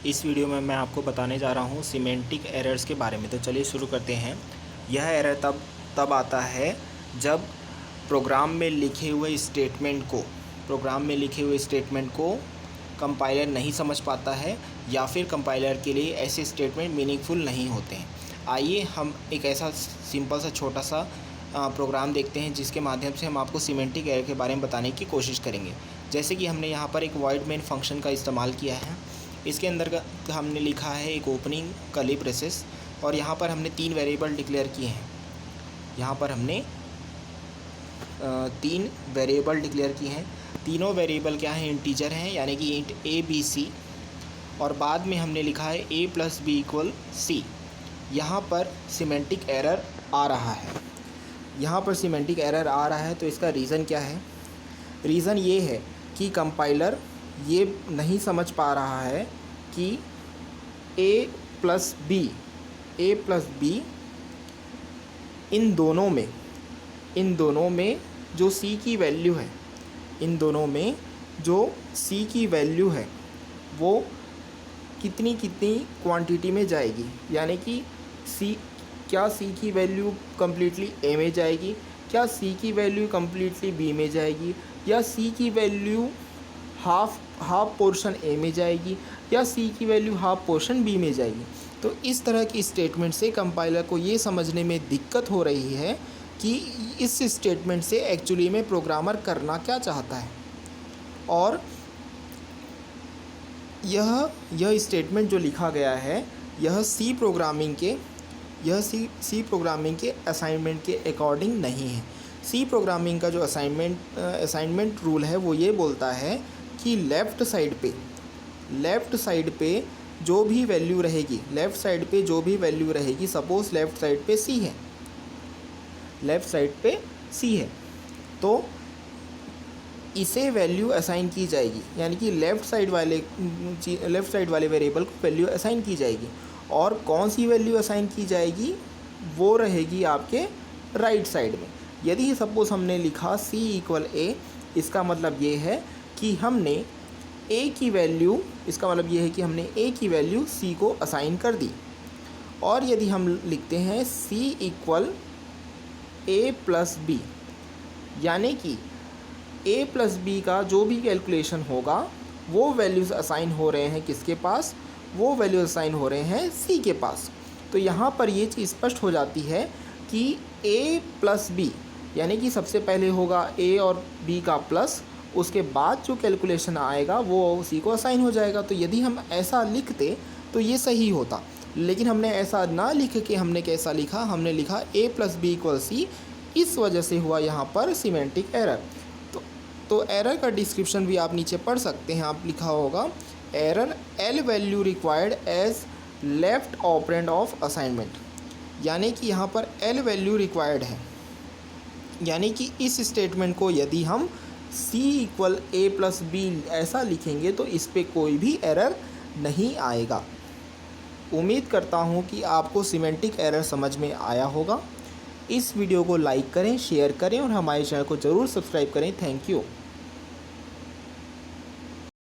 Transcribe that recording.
इस वीडियो में मैं आपको बताने जा रहा हूँ सिमेंटिक एरर्स के बारे में। तो चलिए शुरू करते हैं। यह एरर तब आता है जब प्रोग्राम में लिखे हुए स्टेटमेंट को कंपाइलर नहीं समझ पाता है या फिर कंपाइलर के लिए ऐसे स्टेटमेंट मीनिंगफुल नहीं होते हैं। आइए हम एक ऐसा सिंपल सा छोटा सा प्रोग्राम देखते हैं जिसके माध्यम से हम आपको सिमेंटिक एरर के बारे में बताने की कोशिश करेंगे। जैसे कि हमने यहाँ पर एक वॉइड मेन फंक्शन का इस्तेमाल किया है। इसके अंदर हमने लिखा है एक ओपनिंग कर्ली ब्रेसेस और यहाँ पर हमने 3 वेरिएबल डिक्लेयर किए हैं। यहाँ पर हमने 3 वेरिएबल डिक्लेयर किए हैं। तीनों वेरिएबल क्या हैं? इंटीजर हैं, यानी कि इंट ए बी सी, और बाद में हमने लिखा है a + b = c। यहाँ पर सिमेंटिक एरर आ रहा है। तो इसका रीज़न क्या है? रीज़न ये है कि कंपाइलर ये नहीं समझ पा रहा है कि a + b इन दोनों में जो c की वैल्यू है वो कितनी क्वांटिटी में जाएगी, यानी कि क्या c की वैल्यू कम्प्लीटली a में जाएगी, क्या c की वैल्यू कम्प्लीटली b में जाएगी, या c की वैल्यू हाफ पोर्शन a में जाएगी, या c की वैल्यू हाफ पोर्शन b में जाएगी। तो इस तरह की स्टेटमेंट से कंपाइलर को ये समझने में दिक्कत हो रही है कि इस स्टेटमेंट से एक्चुअली में प्रोग्रामर करना क्या चाहता है। और यह स्टेटमेंट जो लिखा गया है यह सी प्रोग्रामिंग के असाइनमेंट के अकॉर्डिंग नहीं है। सी प्रोग्रामिंग का जो असाइनमेंट रूल है वो ये बोलता है कि लेफ़्ट साइड पे जो भी वैल्यू रहेगी, सपोज़ लेफ़्ट साइड पे सी है, तो इसे वैल्यू असाइन की जाएगी, यानी कि लेफ़्ट साइड वाले वेरिएबल को वैल्यू असाइन की जाएगी। और कौन सी वैल्यू असाइन की जाएगी? वो रहेगी आपके राइट साइड में। यदि सपोज़ हमने लिखा c = a, इसका मतलब ये है कि हमने a की वैल्यू c को असाइन कर दी। और यदि हम लिखते हैं c = a + b, यानी कि a + b का जो भी कैलकुलेशन होगा वो वैल्यूज़ असाइन हो रहे हैं किसके पास? वो वैल्यूज़ असाइन हो रहे हैं c के पास। तो यहाँ पर ये चीज़ स्पष्ट हो जाती है कि a + b, यानी कि सबसे पहले होगा a और b का प्लस, उसके बाद जो कैलकुलेशन आएगा वो c को असाइन हो जाएगा। तो यदि हम ऐसा लिखते तो ये सही होता, लेकिन हमने ऐसा ना लिख के हमने कैसा लिखा? हमने लिखा a + b = c। इस वजह से हुआ यहाँ पर सिमेंटिक एरर। तो एरर का डिस्क्रिप्शन भी आप नीचे पढ़ सकते हैं। आप लिखा होगा error L value required as left operand of assignment, यानी कि यहाँ पर L वैल्यू रिक्वायर्ड है, यानी कि इस स्टेटमेंट को यदि हम c = a + b ऐसा लिखेंगे तो इस पे कोई भी एरर नहीं आएगा। उम्मीद करता हूँ कि आपको सिमेंटिक एरर समझ में आया होगा। इस वीडियो को लाइक करें, शेयर करें और हमारे चैनल को ज़रूर सब्सक्राइब करें। Thank you.